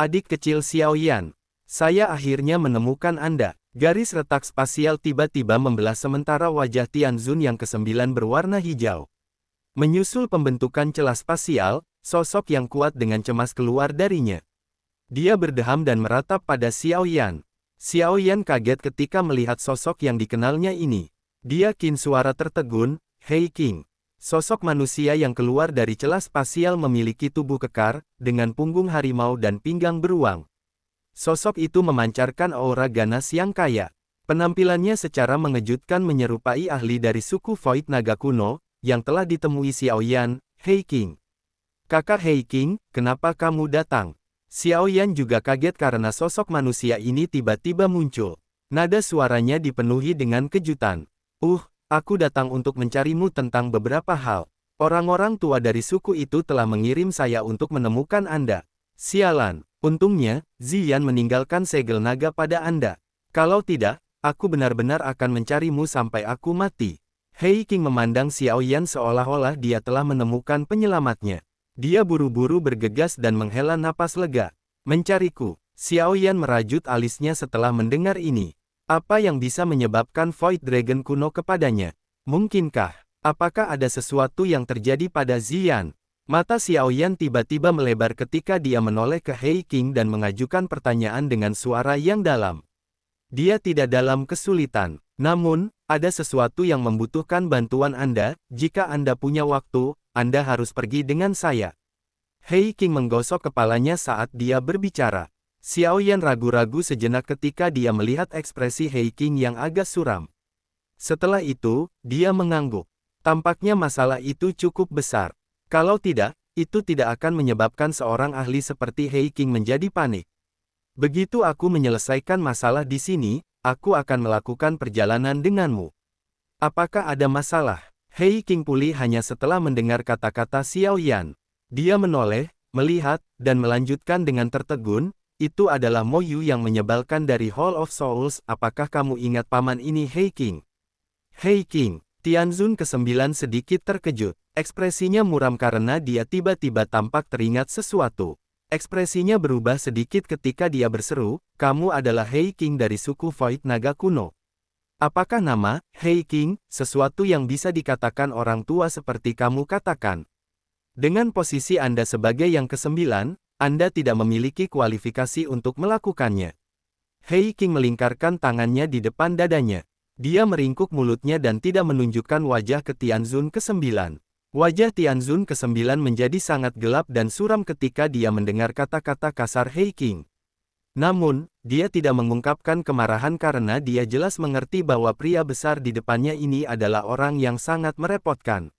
Adik kecil Xiao Yan. Saya akhirnya menemukan Anda. Garis retak spasial tiba-tiba membelah sementara wajah Tianzun yang ke-9 berwarna hijau. Menyusul pembentukan celah spasial, sosok yang kuat dengan cemas keluar darinya. Dia berdeham dan meratap pada Xiao Yan. Xiao Yan kaget ketika melihat sosok yang dikenalnya ini. Dia kin suara tertegun, "Hei King." Sosok manusia yang keluar dari celah spasial memiliki tubuh kekar, dengan punggung harimau dan pinggang beruang. Sosok itu memancarkan aura ganas yang kaya. Penampilannya secara mengejutkan menyerupai ahli dari suku Void Naga kuno, yang telah ditemui Xiao Yan. "Hei King." "Kakak Hei King, kenapa kamu datang?" Xiao Yan juga kaget karena sosok manusia ini tiba-tiba muncul. Nada suaranya dipenuhi dengan kejutan. Aku datang untuk mencarimu tentang beberapa hal. Orang-orang tua dari suku itu telah mengirim saya untuk menemukan Anda." "Sialan, untungnya, Ziyan meninggalkan segel naga pada Anda. Kalau tidak, aku benar-benar akan mencarimu sampai aku mati." Hei King memandang Xiao Yan seolah-olah dia telah menemukan penyelamatnya. Dia buru-buru bergegas dan menghela napas lega. "Mencariku?" Xiao Yan merajut alisnya setelah mendengar ini. Apa yang bisa menyebabkan Void Dragon kuno kepadanya? Mungkinkah? Apakah ada sesuatu yang terjadi pada Ziyan? Mata Xiao Yan tiba-tiba melebar ketika dia menoleh ke Hei King dan mengajukan pertanyaan dengan suara yang dalam. Dia tidak dalam kesulitan. Namun, ada sesuatu yang membutuhkan bantuan Anda. Jika Anda punya waktu, Anda harus pergi dengan saya. Hei King menggosok kepalanya saat dia berbicara. Xiao Yan ragu-ragu sejenak ketika dia melihat ekspresi Hei King yang agak suram. Setelah itu, dia mengangguk. Tampaknya masalah itu cukup besar. Kalau tidak, itu tidak akan menyebabkan seorang ahli seperti Hei King menjadi panik. Begitu aku menyelesaikan masalah di sini, aku akan melakukan perjalanan denganmu. Apakah ada masalah? Hei King pulih hanya setelah mendengar kata-kata Xiao Yan. Dia menoleh, melihat, dan melanjutkan dengan tertegun. "Itu adalah Mo Yu yang menyebalkan dari Hall of Souls. Apakah kamu ingat paman ini, Hei King?" "Hei King." Tianzun ke-9 sedikit terkejut. Ekspresinya muram karena dia tiba-tiba tampak teringat sesuatu. Ekspresinya berubah sedikit ketika dia berseru, "Kamu adalah Hei King dari suku Void Naga kuno. Apakah nama, Hei King, sesuatu yang bisa dikatakan orang tua seperti kamu katakan? Dengan posisi Anda sebagai yang ke-9, Anda tidak memiliki kualifikasi untuk melakukannya." Hei King melingkarkan tangannya di depan dadanya. Dia meringkuk mulutnya dan tidak menunjukkan wajah ke Tianzun ke-9. Wajah Tianzun ke-9 menjadi sangat gelap dan suram ketika dia mendengar kata-kata kasar Hei King. Namun, dia tidak mengungkapkan kemarahan karena dia jelas mengerti bahwa pria besar di depannya ini adalah orang yang sangat merepotkan.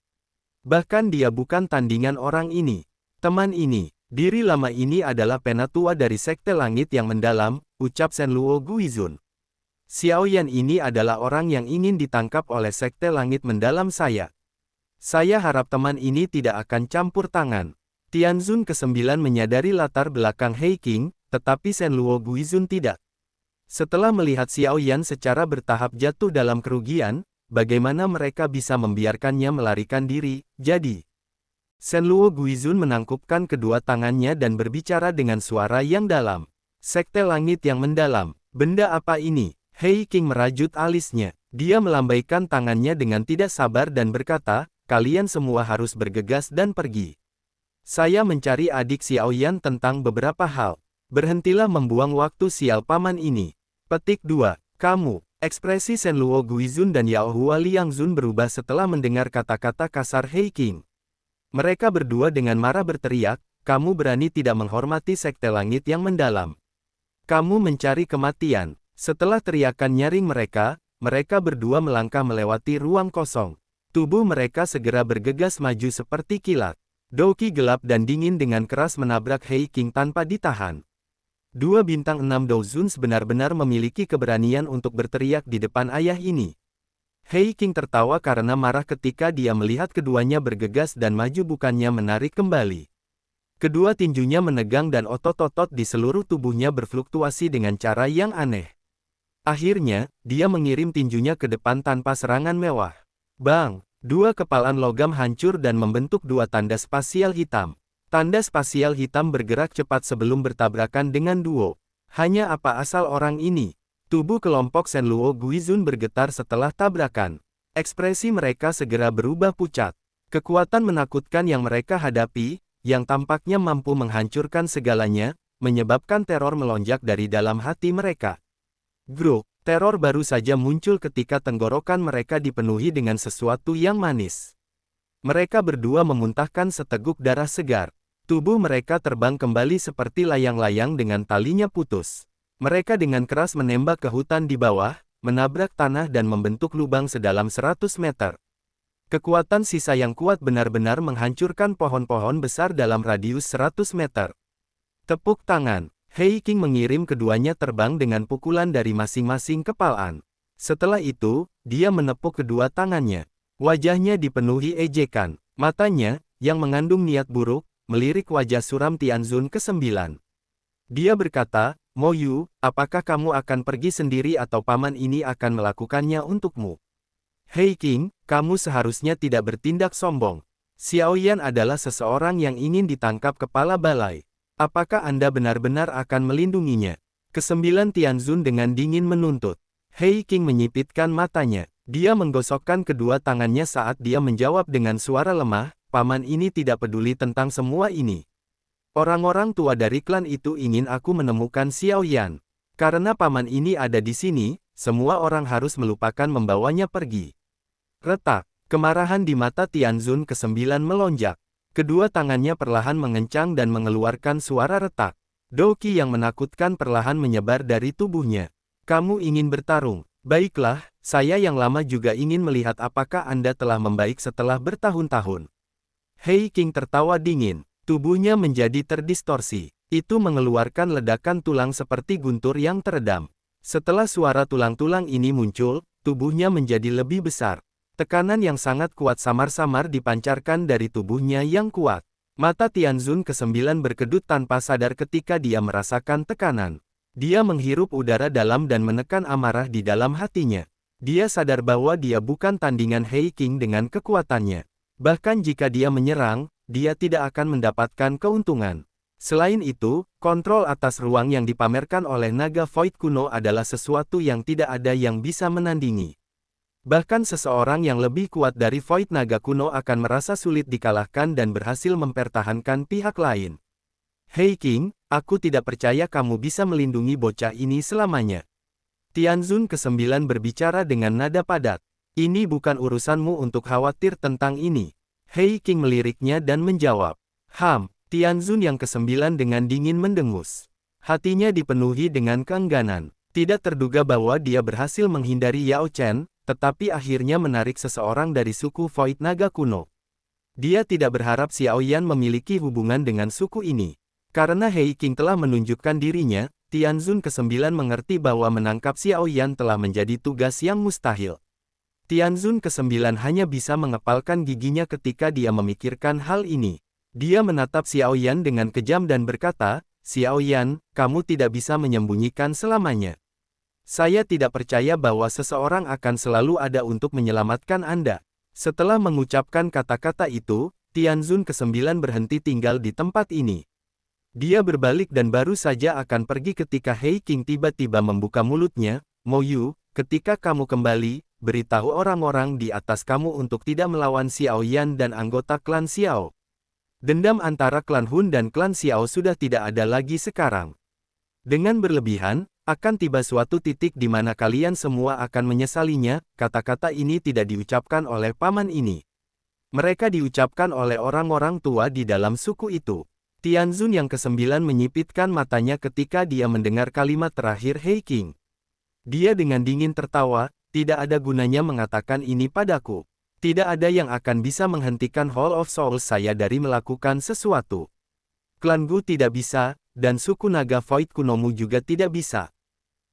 Bahkan dia bukan tandingan orang ini. "Teman ini, diri lama ini adalah penatua dari Sekte Langit yang Mendalam," ucap Shenluo Guizun. "Xiao Yan ini adalah orang yang ingin ditangkap oleh Sekte Langit Mendalam saya. Saya harap teman ini tidak akan campur tangan." Tianzun ke-9 menyadari latar belakang Hei King, tetapi Shenluo Guizun tidak. Setelah melihat Xiao Yan secara bertahap jatuh dalam kerugian, bagaimana mereka bisa membiarkannya melarikan diri? Jadi, Shenluo Guizun menangkupkan kedua tangannya dan berbicara dengan suara yang dalam. "Sekte Langit yang Mendalam, benda apa ini?" Hei King merajut alisnya. Dia melambaikan tangannya dengan tidak sabar dan berkata, "Kalian semua harus bergegas dan pergi. Saya mencari adik Xiao Yan tentang beberapa hal. Berhentilah membuang waktu sial paman ini." Petik 2. Kamu. Ekspresi Shenluo Guizun dan Yao Hua Liangzun berubah setelah mendengar kata-kata kasar Hei King. Mereka berdua dengan marah berteriak, "Kamu berani tidak menghormati Sekte Langit yang Mendalam. Kamu mencari kematian." Setelah teriakan nyaring mereka berdua melangkah melewati ruang kosong. Tubuh mereka segera bergegas maju seperti kilat. Douki gelap dan dingin dengan keras menabrak Hei King tanpa ditahan. Dua bintang 6 Douzun benar-benar memiliki keberanian untuk berteriak di depan ayah ini. Hei King tertawa karena marah ketika dia melihat keduanya bergegas dan maju bukannya menarik kembali. Kedua tinjunya menegang dan otot-otot di seluruh tubuhnya berfluktuasi dengan cara yang aneh. Akhirnya, dia mengirim tinjunya ke depan tanpa serangan mewah. Bang! Dua kepalan logam hancur dan membentuk dua tanda spasial hitam. Tanda spasial hitam bergerak cepat sebelum bertabrakan dengan duo. Hanya apa asal orang ini? Tubuh kelompok Shenluo Guizun bergetar setelah tabrakan. Ekspresi mereka segera berubah pucat. Kekuatan menakutkan yang mereka hadapi, yang tampaknya mampu menghancurkan segalanya, menyebabkan teror melonjak dari dalam hati mereka. Grok, teror baru saja muncul ketika tenggorokan mereka dipenuhi dengan sesuatu yang manis. Mereka berdua memuntahkan seteguk darah segar. Tubuh mereka terbang kembali seperti layang-layang dengan talinya putus. Mereka dengan keras menembak ke hutan di bawah, menabrak tanah dan membentuk lubang sedalam 100 meter. Kekuatan sisa yang kuat benar-benar menghancurkan pohon-pohon besar dalam radius 100 meter. Tepuk tangan. Hei King mengirim keduanya terbang dengan pukulan dari masing-masing kepalan. Setelah itu, dia menepuk kedua tangannya. Wajahnya dipenuhi ejekan. Matanya, yang mengandung niat buruk, melirik wajah suram Tianzun ke-9. Dia berkata, Mo Yu, apakah kamu akan pergi sendiri atau paman ini akan melakukannya untukmu? Hei King, kamu seharusnya tidak bertindak sombong. Xiao Yan adalah seseorang yang ingin ditangkap kepala balai. Apakah Anda benar-benar akan melindunginya? Ke-9 Tianzun dengan dingin menuntut. Hei King menyipitkan matanya. Dia menggosokkan kedua tangannya saat dia menjawab dengan suara lemah, paman ini tidak peduli tentang semua ini. Orang-orang tua dari klan itu ingin aku menemukan Xiao Yan. Karena paman ini ada di sini, semua orang harus melupakan membawanya pergi. Retak, kemarahan di mata Tianzun ke-9 melonjak. Kedua tangannya perlahan mengencang dan mengeluarkan suara retak. Doqi yang menakutkan perlahan menyebar dari tubuhnya. Kamu ingin bertarung? Baiklah, saya yang lama juga ingin melihat apakah Anda telah membaik setelah bertahun-tahun. Hei King tertawa dingin. Tubuhnya menjadi terdistorsi. Itu mengeluarkan ledakan tulang seperti guntur yang teredam. Setelah suara tulang-tulang ini muncul, tubuhnya menjadi lebih besar. Tekanan yang sangat kuat samar-samar dipancarkan dari tubuhnya yang kuat. Mata Tianzun ke-9 berkedut tanpa sadar ketika dia merasakan tekanan. Dia menghirup udara dalam dan menekan amarah di dalam hatinya. Dia sadar bahwa dia bukan tandingan Hei King dengan kekuatannya. Bahkan jika dia menyerang, dia tidak akan mendapatkan keuntungan. Selain itu, kontrol atas ruang yang dipamerkan oleh naga Void kuno adalah sesuatu yang tidak ada yang bisa menandingi. Bahkan seseorang yang lebih kuat dari Void naga kuno akan merasa sulit dikalahkan dan berhasil mempertahankan pihak lain. Hei King, aku tidak percaya kamu bisa melindungi bocah ini selamanya. Tianzun ke-9 berbicara dengan nada padat. Ini bukan urusanmu untuk khawatir tentang ini. Hei King meliriknya dan menjawab. Tianzun yang ke-9 dengan dingin mendengus. Hatinya dipenuhi dengan keengganan. Tidak terduga bahwa dia berhasil menghindari Yao Chen, tetapi akhirnya menarik seseorang dari suku Void Naga kuno. Dia tidak berharap Xiao Yan memiliki hubungan dengan suku ini. Karena Hei King telah menunjukkan dirinya, Tianzun ke-9 mengerti bahwa menangkap Xiao Yan telah menjadi tugas yang mustahil. Tianzun ke-9 hanya bisa mengepalkan giginya ketika dia memikirkan hal ini. Dia menatap Xiao Yan dengan kejam dan berkata, Xiao Yan, kamu tidak bisa menyembunyikan selamanya. Saya tidak percaya bahwa seseorang akan selalu ada untuk menyelamatkan Anda. Setelah mengucapkan kata-kata itu, Tianzun ke-9 berhenti tinggal di tempat ini. Dia berbalik dan baru saja akan pergi ketika Hei King tiba-tiba membuka mulutnya, Mo Yu, ketika kamu kembali, beritahu orang-orang di atas kamu untuk tidak melawan Xiao Yan dan anggota klan Xiao. Dendam antara klan Hun dan klan Xiao sudah tidak ada lagi sekarang. Dengan berlebihan, akan tiba suatu titik di mana kalian semua akan menyesalinya. Kata-kata ini tidak diucapkan oleh paman ini. Mereka diucapkan oleh orang-orang tua di dalam suku itu. Tianzun yang ke-9 menyipitkan matanya ketika dia mendengar kalimat terakhir Hei King. Dia dengan dingin tertawa, tidak ada gunanya mengatakan ini padaku. Tidak ada yang akan bisa menghentikan Hall of Souls saya dari melakukan sesuatu. Klan Gu tidak bisa, dan suku naga Void kunomu juga tidak bisa.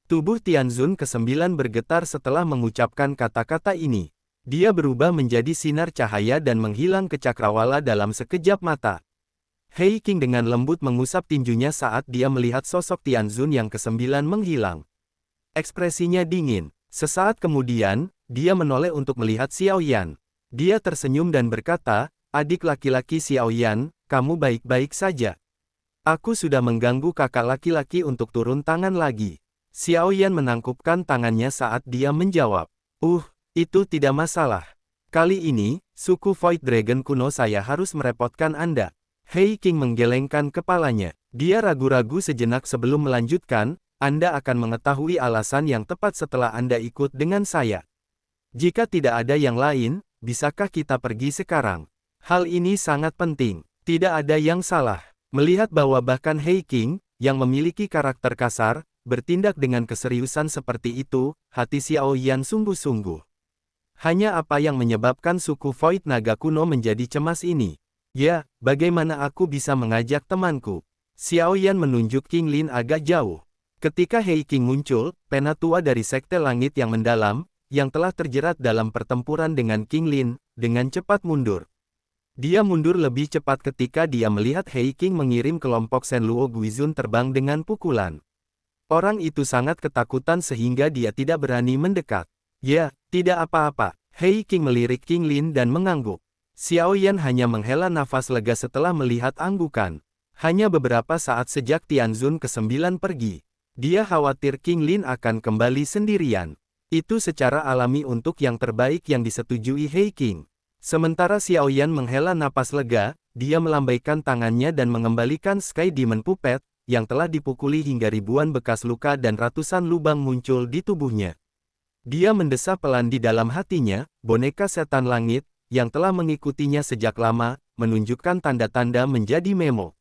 Tubuh Tianzun ke-9 bergetar setelah mengucapkan kata-kata ini. Dia berubah menjadi sinar cahaya dan menghilang ke cakrawala dalam sekejap mata. Hei King dengan lembut mengusap tinjunya saat dia melihat sosok Tianzun yang ke-9 menghilang. Ekspresinya dingin. Sesaat kemudian, dia menoleh untuk melihat Xiao Yan. Dia tersenyum dan berkata, adik laki-laki Xiao Yan, kamu baik-baik saja. Aku sudah mengganggu kakak laki-laki untuk turun tangan lagi. Xiao Yan menangkupkan tangannya saat dia menjawab. Itu tidak masalah. Kali ini, suku Void Dragon kuno saya harus merepotkan Anda. Hei King menggelengkan kepalanya. Dia ragu-ragu sejenak sebelum melanjutkan, Anda akan mengetahui alasan yang tepat setelah Anda ikut dengan saya. Jika tidak ada yang lain, bisakah kita pergi sekarang? Hal ini sangat penting. Tidak ada yang salah. Melihat bahwa bahkan Hei King, yang memiliki karakter kasar, bertindak dengan keseriusan seperti itu, hati Xiao Yan sungguh-sungguh. Hanya apa yang menyebabkan suku Void Naga kuno menjadi cemas ini? Ya, bagaimana aku bisa mengajak temanku? Xiao Yan menunjuk King Lin agak jauh. Ketika Hei King muncul, penatua dari Sekte Langit yang mendalam, yang telah terjerat dalam pertempuran dengan King Lin, dengan cepat mundur. Dia mundur lebih cepat ketika dia melihat Hei King mengirim kelompok Shenluo Guizun terbang dengan pukulan. Orang itu sangat ketakutan sehingga dia tidak berani mendekat. Ya, tidak apa-apa. Hei King melirik King Lin dan mengangguk. Xiao Yan hanya menghela nafas lega setelah melihat anggukan. Hanya beberapa saat sejak Tianzun ke-9 pergi. Dia khawatir King Lin akan kembali sendirian. Itu secara alami untuk yang terbaik yang disetujui Hei King. Sementara Xiao Yan menghela napas lega, dia melambaikan tangannya dan mengembalikan Sky Demon Puppet, yang telah dipukuli hingga ribuan bekas luka dan ratusan lubang muncul di tubuhnya. Dia mendesah pelan di dalam hatinya, boneka setan langit, yang telah mengikutinya sejak lama, menunjukkan tanda-tanda menjadi memo.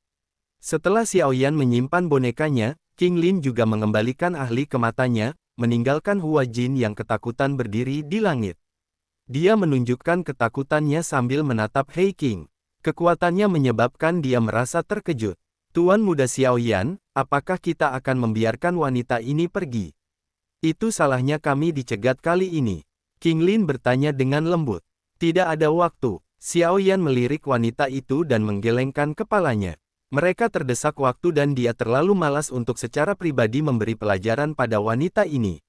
Setelah Xiao Yan menyimpan bonekanya, King Lin juga mengembalikan ahli ke matanya, meninggalkan Hua Jin yang ketakutan berdiri di langit. Dia menunjukkan ketakutannya sambil menatap Hei King. Kekuatannya menyebabkan dia merasa terkejut. Tuan Muda Xiao Yan, apakah kita akan membiarkan wanita ini pergi? Itu salahnya kami dicegat kali ini. King Lin bertanya dengan lembut. Tidak ada waktu. Xiao Yan melirik wanita itu dan menggelengkan kepalanya. Mereka terdesak waktu dan dia terlalu malas untuk secara pribadi memberi pelajaran pada wanita ini.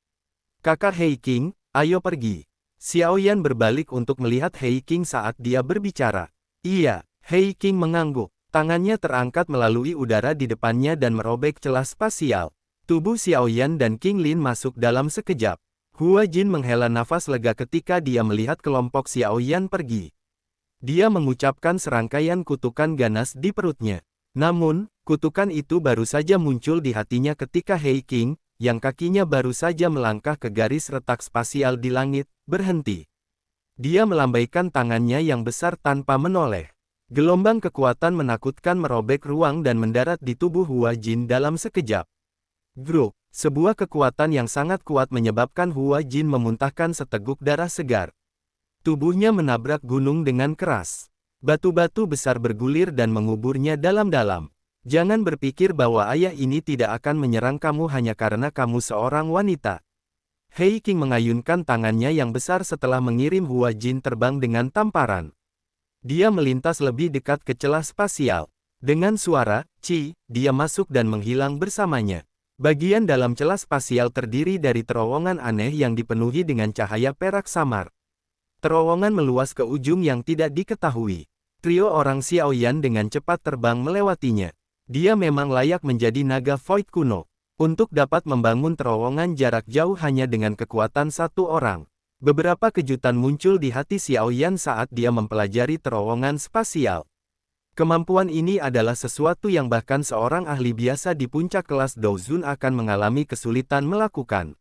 Kakak Hei King, ayo pergi. Xiao Yan berbalik untuk melihat Hei King saat dia berbicara. Iya, Hei King mengangguk. Tangannya terangkat melalui udara di depannya dan merobek celah spasial. Tubuh Xiao Yan dan King Lin masuk dalam sekejap. Hua Jin menghela nafas lega ketika dia melihat kelompok Xiao Yan pergi. Dia mengucapkan serangkaian kutukan ganas di perutnya. Namun, kutukan itu baru saja muncul di hatinya ketika Hei King, yang kakinya baru saja melangkah ke garis retak spasial di langit, berhenti. Dia melambaikan tangannya yang besar tanpa menoleh. Gelombang kekuatan menakutkan merobek ruang dan mendarat di tubuh Hua Jin dalam sekejap. Grup, sebuah kekuatan yang sangat kuat menyebabkan Hua Jin memuntahkan seteguk darah segar. Tubuhnya menabrak gunung dengan keras. Batu-batu besar bergulir dan menguburnya dalam-dalam. Jangan berpikir bahwa ayah ini tidak akan menyerang kamu hanya karena kamu seorang wanita. Hei King mengayunkan tangannya yang besar setelah mengirim Hua Jin terbang dengan tamparan. Dia melintas lebih dekat ke celah spasial. Dengan suara, "Ci", dia masuk dan menghilang bersamanya. Bagian dalam celah spasial terdiri dari terowongan aneh yang dipenuhi dengan cahaya perak samar. Terowongan meluas ke ujung yang tidak diketahui. Trio orang Xiao Yan dengan cepat terbang melewatinya. Dia memang layak menjadi naga Void kuno. Untuk dapat membangun terowongan jarak jauh hanya dengan kekuatan satu orang. Beberapa kejutan muncul di hati Xiao Yan saat dia mempelajari terowongan spasial. Kemampuan ini adalah sesuatu yang bahkan seorang ahli biasa di puncak kelas Douzun akan mengalami kesulitan melakukan.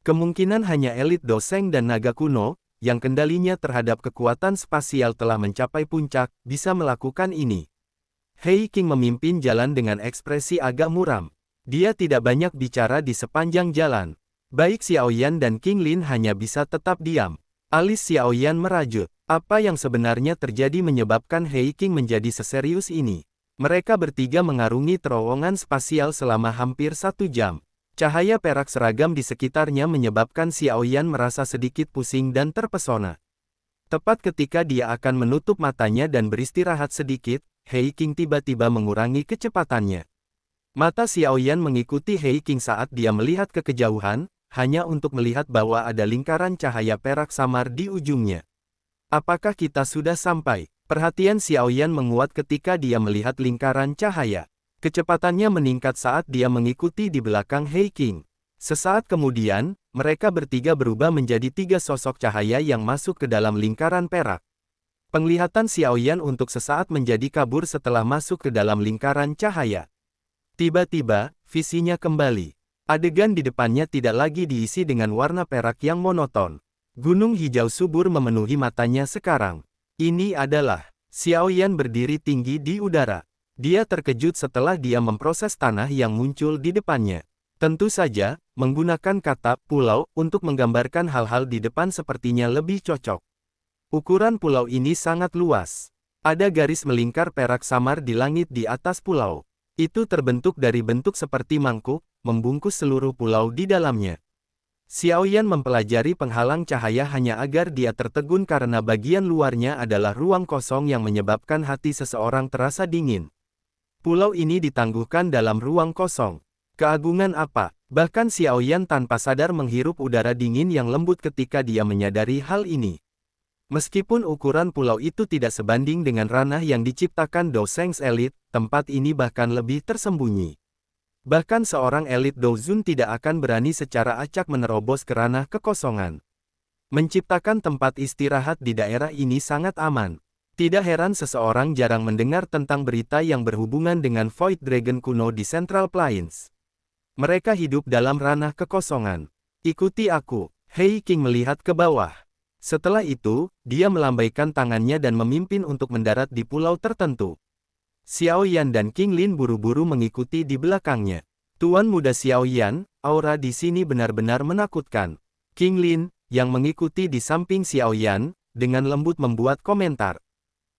Kemungkinan hanya elit Doseng dan naga kuno, yang kendalinya terhadap kekuatan spasial telah mencapai puncak, bisa melakukan ini. Hei King memimpin jalan dengan ekspresi agak muram. Dia tidak banyak bicara di sepanjang jalan. Baik Xiao Yan dan King Lin hanya bisa tetap diam. Alis Xiao Yan merajut. Apa yang sebenarnya terjadi menyebabkan Hei King menjadi seserius ini? Mereka bertiga mengarungi terowongan spasial selama hampir 1 jam. Cahaya perak seragam di sekitarnya menyebabkan Xiao Yan merasa sedikit pusing dan terpesona. Tepat ketika dia akan menutup matanya dan beristirahat sedikit, Hei King tiba-tiba mengurangi kecepatannya. Mata Xiao Yan mengikuti Hei King saat dia melihat ke kejauhan, hanya untuk melihat bahwa ada lingkaran cahaya perak samar di ujungnya. Apakah kita sudah sampai? Perhatian Xiaoyan menguat ketika dia melihat lingkaran cahaya. Kecepatannya meningkat saat dia mengikuti di belakang He Qing. Sesaat kemudian, mereka bertiga berubah menjadi tiga sosok cahaya yang masuk ke dalam lingkaran perak. Penglihatan Xiaoyan untuk sesaat menjadi kabur setelah masuk ke dalam lingkaran cahaya. Tiba-tiba, visinya kembali. Adegan di depannya tidak lagi diisi dengan warna perak yang monoton. Gunung hijau subur memenuhi matanya sekarang. Ini adalah Xiaoyan berdiri tinggi di udara. Dia terkejut setelah dia memproses tanah yang muncul di depannya. Tentu saja, menggunakan kata pulau untuk menggambarkan hal-hal di depan sepertinya lebih cocok. Ukuran pulau ini sangat luas. Ada garis melingkar perak samar di langit di atas pulau. Itu terbentuk dari bentuk seperti mangkuk, membungkus seluruh pulau di dalamnya. Xiaoyan mempelajari penghalang cahaya hanya agar dia tertegun karena bagian luarnya adalah ruang kosong yang menyebabkan hati seseorang terasa dingin. Pulau ini ditangguhkan dalam ruang kosong. Keagungan apa? Bahkan Xiaoyan tanpa sadar menghirup udara dingin yang lembut ketika dia menyadari hal ini. Meskipun ukuran pulau itu tidak sebanding dengan ranah yang diciptakan Dosengs Elite, tempat ini bahkan lebih tersembunyi. Bahkan seorang elit Douzun tidak akan berani secara acak menerobos ke ranah kekosongan. Menciptakan tempat istirahat di daerah ini sangat aman. Tidak heran seseorang jarang mendengar tentang berita yang berhubungan dengan Void Dragon kuno di Central Plains. Mereka hidup dalam ranah kekosongan. Ikuti aku. He Qing melihat ke bawah. Setelah itu, dia melambaikan tangannya dan memimpin untuk mendarat di pulau tertentu. Xiaoyan dan King Lin buru-buru mengikuti di belakangnya. Tuan muda Xiaoyan, aura di sini benar-benar menakutkan. King Lin, yang mengikuti di samping Xiaoyan, dengan lembut membuat komentar.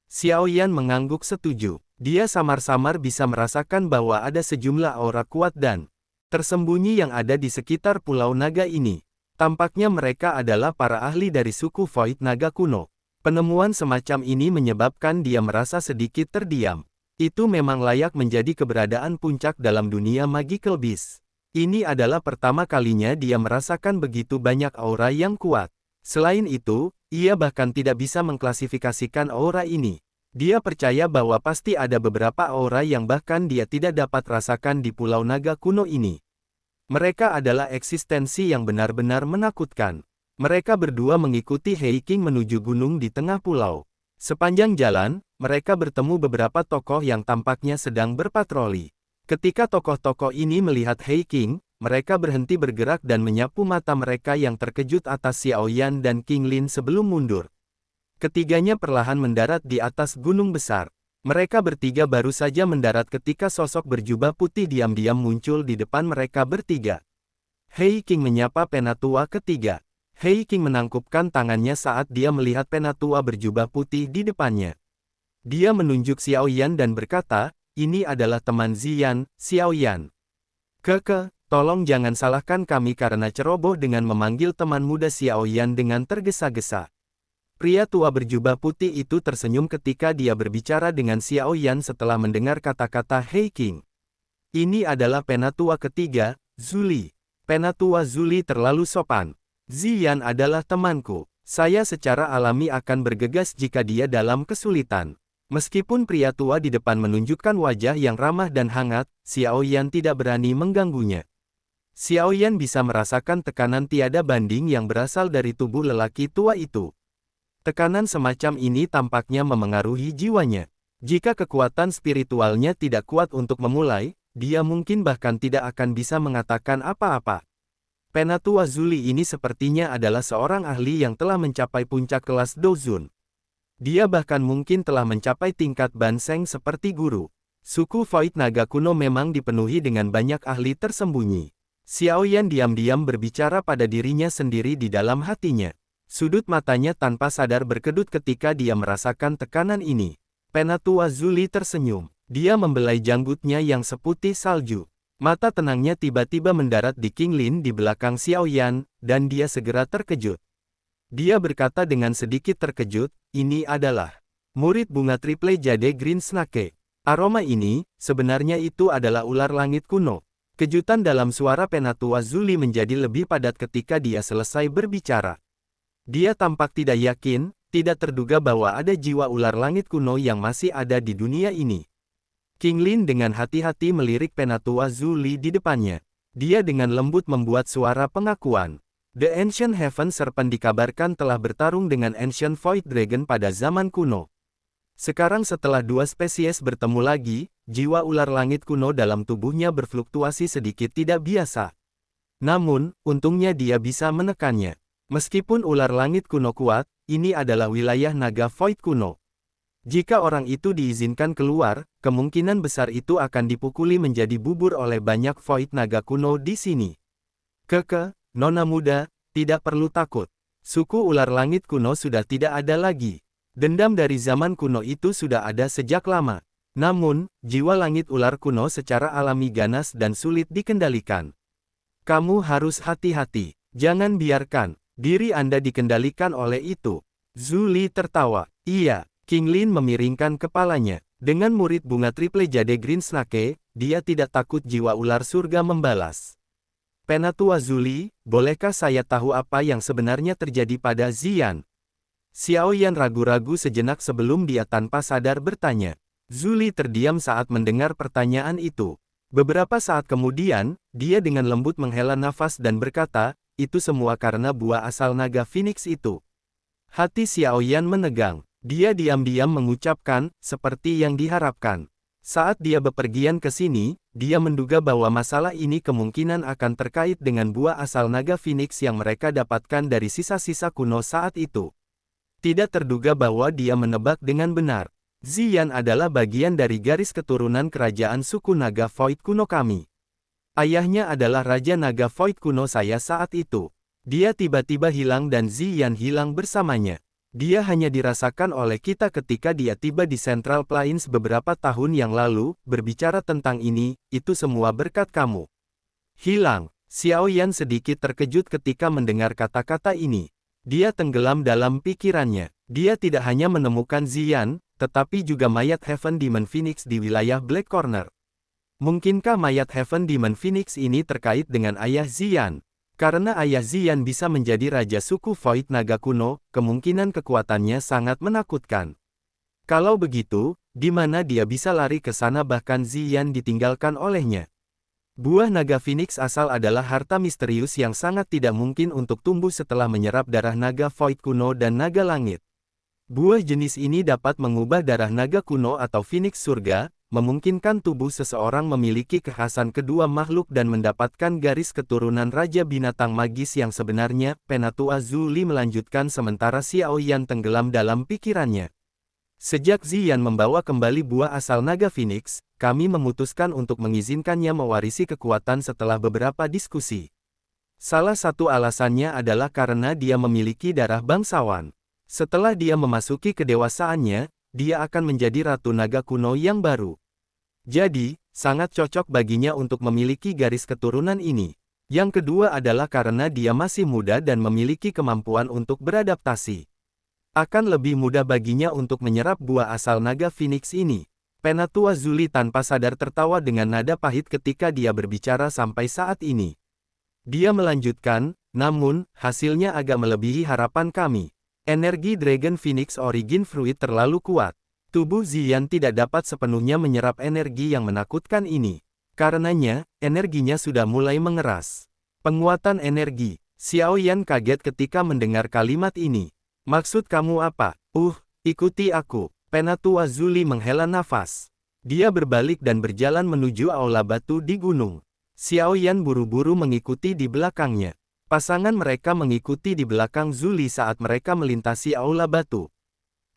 Xiaoyan mengangguk setuju. Dia samar-samar bisa merasakan bahwa ada sejumlah aura kuat dan tersembunyi yang ada di sekitar Pulau Naga ini. Tampaknya mereka adalah para ahli dari suku Void Naga kuno. Penemuan semacam ini menyebabkan dia merasa sedikit terdiam. Itu memang layak menjadi keberadaan puncak dalam dunia Magical Beast. Ini adalah pertama kalinya dia merasakan begitu banyak aura yang kuat. Selain itu, ia bahkan tidak bisa mengklasifikasikan aura ini. Dia percaya bahwa pasti ada beberapa aura yang bahkan dia tidak dapat rasakan di Pulau Naga kuno ini. Mereka adalah eksistensi yang benar-benar menakutkan. Mereka berdua mengikuti He Qing menuju gunung di tengah pulau. Sepanjang jalan, mereka bertemu beberapa tokoh yang tampaknya sedang berpatroli. Ketika tokoh-tokoh ini melihat He Qing, mereka berhenti bergerak dan menyapu mata mereka yang terkejut atas Xiaoyan dan King Lin sebelum mundur. Ketiganya perlahan mendarat di atas gunung besar. Mereka bertiga baru saja mendarat ketika sosok berjubah putih diam-diam muncul di depan mereka bertiga. He Qing menyapa penatua ketiga. He Qing menangkupkan tangannya saat dia melihat penatua berjubah putih di depannya. Dia menunjuk Xiaoyan dan berkata, ini adalah teman Ziyan, Xiaoyan. Tolong jangan salahkan kami karena ceroboh dengan memanggil teman muda Xiaoyan dengan tergesa-gesa. Pria tua berjubah putih itu tersenyum ketika dia berbicara dengan Xiaoyan setelah mendengar kata-kata He Qing. Ini adalah penatua ketiga, Zuli. Penatua Zuli terlalu sopan. Ziyan adalah temanku. Saya secara alami akan bergegas jika dia dalam kesulitan. Meskipun pria tua di depan menunjukkan wajah yang ramah dan hangat, Xiaoyan tidak berani mengganggunya. Xiaoyan bisa merasakan tekanan tiada banding yang berasal dari tubuh lelaki tua itu. Tekanan semacam ini tampaknya memengaruhi jiwanya. Jika kekuatan spiritualnya tidak kuat untuk memulai, dia mungkin bahkan tidak akan bisa mengatakan apa-apa. Penatua Zuli ini sepertinya adalah seorang ahli yang telah mencapai puncak kelas Douzun. Dia bahkan mungkin telah mencapai tingkat Banseng seperti guru. Suku Void Naga kuno memang dipenuhi dengan banyak ahli tersembunyi. Xiaoyan diam-diam berbicara pada dirinya sendiri di dalam hatinya. Sudut matanya tanpa sadar berkedut ketika dia merasakan tekanan ini. Penatua Zuli tersenyum. Dia membelai janggutnya yang seputih salju. Mata tenangnya tiba-tiba mendarat di King Lin di belakang Xiaoyan, dan dia segera terkejut. Dia berkata dengan sedikit terkejut, ini adalah murid bunga triple jade Green Snake. Aroma ini, sebenarnya itu adalah ular langit kuno. Kejutan dalam suara penatua Zuli menjadi lebih padat ketika dia selesai berbicara. Dia tampak tidak yakin, tidak terduga bahwa ada jiwa ular langit kuno yang masih ada di dunia ini. King Lin dengan hati-hati melirik Penatua Zhu Li di depannya. Dia dengan lembut membuat suara pengakuan. The Ancient Heaven Serpent dikabarkan telah bertarung dengan Ancient Void Dragon pada zaman kuno. Sekarang setelah dua spesies bertemu lagi, jiwa ular langit kuno dalam tubuhnya berfluktuasi sedikit tidak biasa. Namun, untungnya dia bisa menekannya. Meskipun ular langit kuno kuat, ini adalah wilayah naga void kuno. Jika orang itu diizinkan keluar, kemungkinan besar itu akan dipukuli menjadi bubur oleh banyak void naga kuno di sini. Nona muda, tidak perlu takut. Suku ular langit kuno sudah tidak ada lagi. Dendam dari zaman kuno itu sudah ada sejak lama. Namun, jiwa langit ular kuno secara alami ganas dan sulit dikendalikan. Kamu harus hati-hati. Jangan biarkan diri Anda dikendalikan oleh itu. Zhu Li tertawa. Iya, King Lin memiringkan kepalanya. Dengan murid bunga triple jade Green Snake, dia tidak takut jiwa ular surga membalas. Penatua Zhu Li, bolehkah saya tahu apa yang sebenarnya terjadi pada Ziyan? Xiao Yan ragu-ragu sejenak sebelum dia tanpa sadar bertanya. Zhu Li terdiam saat mendengar pertanyaan itu. Beberapa saat kemudian, dia dengan lembut menghela nafas dan berkata, itu semua karena buah asal naga Phoenix itu. Hati Xiao Yan menegang. Dia diam-diam mengucapkan, seperti yang diharapkan. Saat dia bepergian ke sini, dia menduga bahwa masalah ini kemungkinan akan terkait dengan buah asal naga Phoenix yang mereka dapatkan dari sisa-sisa kuno saat itu. Tidak terduga bahwa dia menebak dengan benar. Ziyan adalah bagian dari garis keturunan kerajaan suku naga Void kuno kami. Ayahnya adalah Raja Naga Void kuno saya saat itu. Dia tiba-tiba hilang dan Ziyan hilang bersamanya. Dia hanya dirasakan oleh kita ketika dia tiba di Central Plains beberapa tahun yang lalu. Berbicara tentang ini, itu semua berkat kamu. Hilang. Xiao Yan sedikit terkejut ketika mendengar kata-kata ini. Dia tenggelam dalam pikirannya. Dia tidak hanya menemukan Ziyan, tetapi juga mayat Heaven Demon Phoenix di wilayah Black Corner. Mungkinkah mayat Heaven Demon Phoenix ini terkait dengan ayah Ziyan? Karena ayah Ziyan bisa menjadi raja suku Void Naga kuno, kemungkinan kekuatannya sangat menakutkan. Kalau begitu, di mana dia bisa lari ke sana bahkan Ziyan ditinggalkan olehnya? Buah naga Phoenix asal adalah harta misterius yang sangat tidak mungkin untuk tumbuh setelah menyerap darah naga Void kuno dan naga langit. Buah jenis ini dapat mengubah darah naga kuno atau Phoenix surga, memungkinkan tubuh seseorang memiliki kekhasan kedua makhluk dan mendapatkan garis keturunan Raja Binatang Magis yang sebenarnya. Penatua Zhu Li melanjutkan sementara Xiao Yan tenggelam dalam pikirannya. Sejak Ziyan membawa kembali buah asal naga Phoenix, kami memutuskan untuk mengizinkannya mewarisi kekuatan setelah beberapa diskusi. Salah satu alasannya adalah karena dia memiliki darah bangsawan. Setelah dia memasuki kedewasaannya, dia akan menjadi Ratu Naga kuno yang baru. Jadi, sangat cocok baginya untuk memiliki garis keturunan ini. Yang kedua adalah karena dia masih muda dan memiliki kemampuan untuk beradaptasi. Akan lebih mudah baginya untuk menyerap buah asal naga Phoenix ini. Penatua Zhu Li tanpa sadar tertawa dengan nada pahit ketika dia berbicara sampai saat ini. Dia melanjutkan, namun, hasilnya agak melebihi harapan kami. Energi Dragon Phoenix Origin Fruit terlalu kuat. Tubuh Ziyan tidak dapat sepenuhnya menyerap energi yang menakutkan ini. Karenanya, energinya sudah mulai mengeras. Penguatan energi. Xiao Yan kaget ketika mendengar kalimat ini. Maksud kamu apa? Ikuti aku. Penatua Zhu Li menghela nafas. Dia berbalik dan berjalan menuju aula batu di gunung. Xiao Yan buru-buru mengikuti di belakangnya. Pasangan mereka mengikuti di belakang Zhu Li saat mereka melintasi aula batu.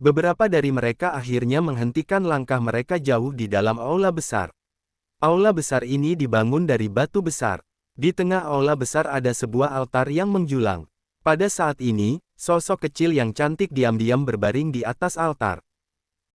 Beberapa dari mereka akhirnya menghentikan langkah mereka jauh di dalam aula besar. Aula besar ini dibangun dari batu besar. Di tengah aula besar ada sebuah altar yang menjulang. Pada saat ini, sosok kecil yang cantik diam-diam berbaring di atas altar.